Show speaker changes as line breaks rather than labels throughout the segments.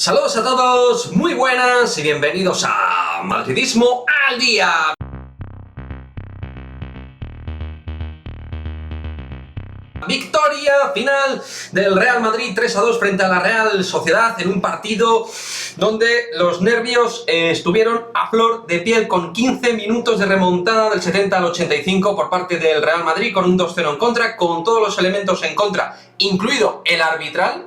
Saludos a todos, muy buenas y bienvenidos a Madridismo al Día. Victoria final del Real Madrid 3-2 frente a la Real Sociedad en un partido donde los nervios estuvieron a flor de piel, con 15 minutos de remontada del 70 al 85 por parte del Real Madrid, con un 2-0 en contra, con todos los elementos en contra, incluido el arbitral.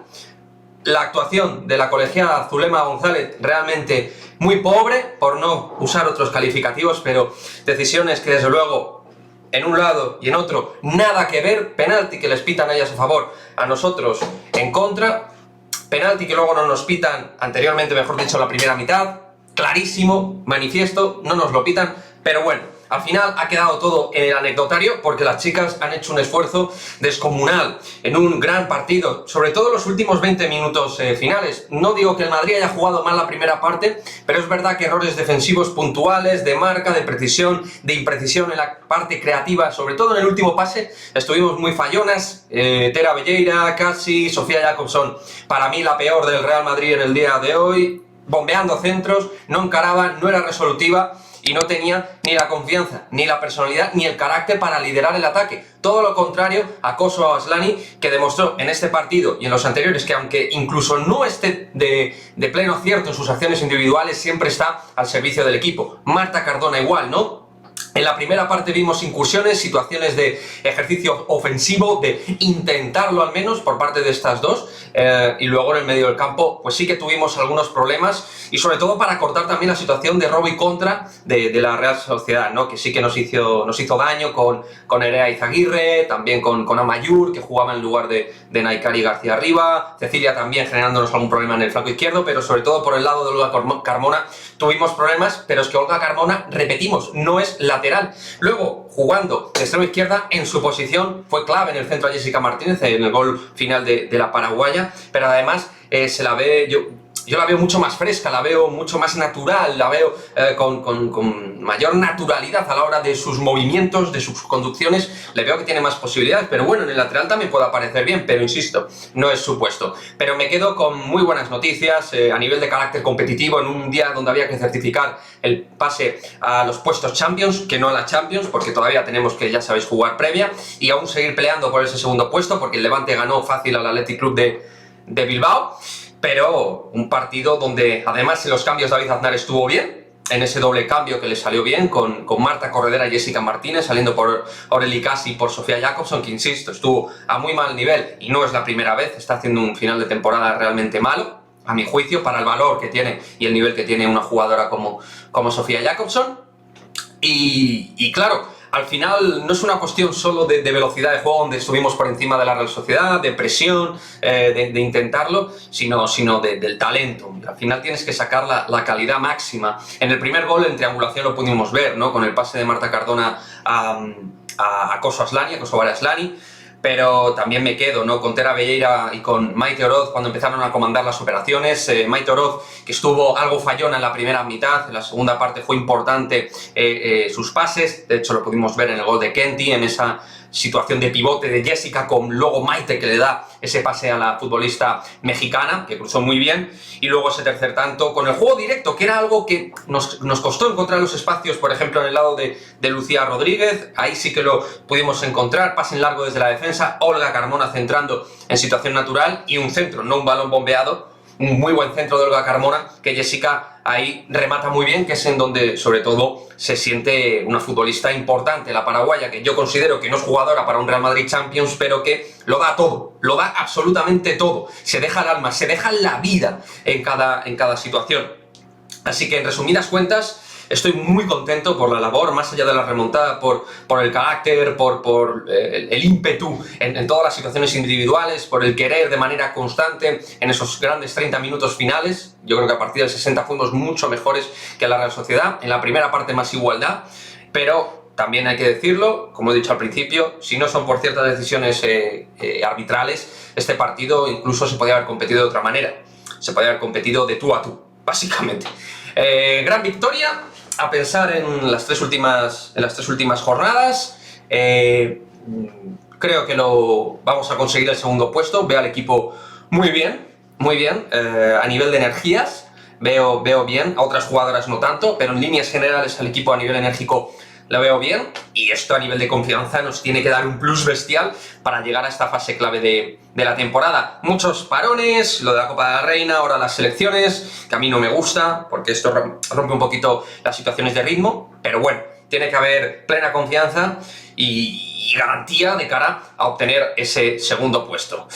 La actuación de la colegiada Zulema González realmente muy pobre, por no usar otros calificativos, pero decisiones que desde luego en un lado y en otro nada que ver. Penalti que les pitan a ellas a favor, a nosotros en contra. Penalti que luego no nos pitan, anteriormente mejor dicho la primera mitad. Clarísimo, manifiesto, no nos lo pitan, pero bueno. Al final ha quedado todo en el anecdotario porque las chicas han hecho un esfuerzo descomunal en un gran partido, sobre todo los últimos 20 minutos finales. No digo que el Madrid haya jugado mal la primera parte, pero es verdad que errores defensivos puntuales, de marca, de precisión, de imprecisión en la parte creativa, sobre todo en el último pase, estuvimos muy fallonas. Tera Belleira, Casi, Sofía Jacobson, para mí la peor del Real Madrid en el día de hoy, bombeando centros, no encaraba, no era resolutiva. Y no tenía ni la confianza, ni la personalidad, ni el carácter para liderar el ataque. Todo lo contrario a Koso Asllani, que demostró en este partido y en los anteriores que aunque incluso no esté de pleno acierto en sus acciones individuales, siempre está al servicio del equipo. Marta Cardona igual, ¿no? En la primera parte vimos incursiones, situaciones de ejercicio ofensivo, de intentarlo al menos por parte de estas dos, y luego en el medio del campo pues sí que tuvimos algunos problemas, y sobre todo para cortar también la situación de robo y contra de la Real Sociedad, ¿no? Que sí que nos hizo daño con Nerea Izaguirre, también con Amayur, que jugaba en lugar de Naikari García arriba, Cecilia también generándonos algún problema en el flanco izquierdo, pero sobre todo por el lado de Olga Carmona tuvimos problemas, pero es que Olga Carmona, repetimos, no es lateral. Luego, jugando de extremo izquierda, en su posición, fue clave en el centro a Jessica Martínez, en el gol final de la paraguaya, pero además se la ve, yo la veo mucho más fresca, la veo mucho más natural, la veo con mayor naturalidad a la hora de sus movimientos, de sus conducciones, le veo que tiene más posibilidades, pero bueno, en el lateral también puede aparecer bien, pero insisto, no es su puesto. Pero me quedo con muy buenas noticias a nivel de carácter competitivo, en un día donde había que certificar el pase a los puestos Champions, que no a la Champions, porque todavía tenemos que, ya sabéis, jugar previa, y aún seguir peleando por ese segundo puesto, porque el Levante ganó fácil al Athletic Club de Bilbao. Pero un partido donde además en los cambios David Aznar estuvo bien, en ese doble cambio que le salió bien, con Marta Corredera y Jessica Martínez, saliendo por Aurelie Casi y por Sofía Jacobson, que insisto, estuvo a muy mal nivel y no es la primera vez, está haciendo un final de temporada realmente malo, a mi juicio, para el valor que tiene y el nivel que tiene una jugadora como Sofía Jacobson. Y claro, al final no es una cuestión solo de velocidad de juego, donde estuvimos por encima de la Real Sociedad, de presión, de intentarlo, sino del talento. Al final tienes que sacar la calidad máxima. En el primer gol en triangulación lo pudimos ver, ¿no? Con el pase de Marta Cardona a Koso Asllani, pero también me quedo, ¿no? Con Tera Belleira y con Maite Oroz cuando empezaron a comandar las operaciones. Maite Oroz, que estuvo algo fallona en la primera mitad, en la segunda parte fue importante sus pases, de hecho lo pudimos ver en el gol de Kenty, en esa situación de pivote de Jessica con luego Maite que le da ese pase a la futbolista mexicana, que cruzó muy bien, y luego ese tercer tanto con el juego directo, que era algo que nos costó encontrar los espacios, por ejemplo en el lado de Lucía Rodríguez, ahí sí que lo pudimos encontrar, pase en largo desde la defensa, Olga Carmona centrando en situación natural y un centro, no un balón bombeado, un muy buen centro de Olga Carmona, que Jessica ahí remata muy bien, que es en donde sobre todo se siente una futbolista importante, la paraguaya, que yo considero que no es jugadora para un Real Madrid Champions, pero que lo da todo, lo da absolutamente todo, se deja el alma, se deja la vida en cada situación. Así que en resumidas cuentas, estoy muy contento por la labor, más allá de la remontada, por el carácter, por el ímpetu en todas las situaciones individuales, por el querer de manera constante en esos grandes 30 minutos finales. Yo creo que a partir del 60 fuimos mucho mejores que la Real Sociedad. En la primera parte más igualdad, pero también hay que decirlo, como he dicho al principio, si no son por ciertas decisiones arbitrales, este partido incluso se podía haber competido de otra manera. Se podía haber competido de tú a tú, básicamente. Gran victoria. A pensar en las tres últimas jornadas, creo que vamos a conseguir el segundo puesto. Veo al equipo muy bien, muy bien, a nivel de energías veo bien, a otras jugadoras no tanto, pero en líneas generales al equipo a nivel enérgico lo veo bien, y esto a nivel de confianza nos tiene que dar un plus bestial para llegar a esta fase clave de la temporada. Muchos parones, lo de la Copa de la Reina, ahora las selecciones, que a mí no me gusta, porque esto rompe un poquito las situaciones de ritmo, pero bueno, tiene que haber plena confianza y garantía de cara a obtener ese segundo puesto.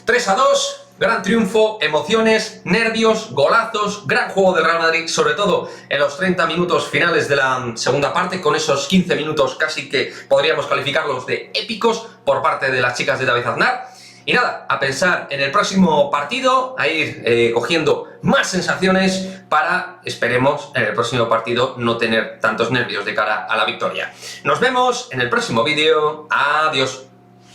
3-2, gran triunfo, emociones, nervios, golazos, gran juego del Real Madrid, sobre todo en los 30 minutos finales de la segunda parte, con esos 15 minutos casi que podríamos calificarlos de épicos por parte de las chicas de David Aznar. Y nada, a pensar en el próximo partido, a ir cogiendo más sensaciones para, esperemos, en el próximo partido no tener tantos nervios de cara a la victoria. Nos vemos en el próximo vídeo. Adiós.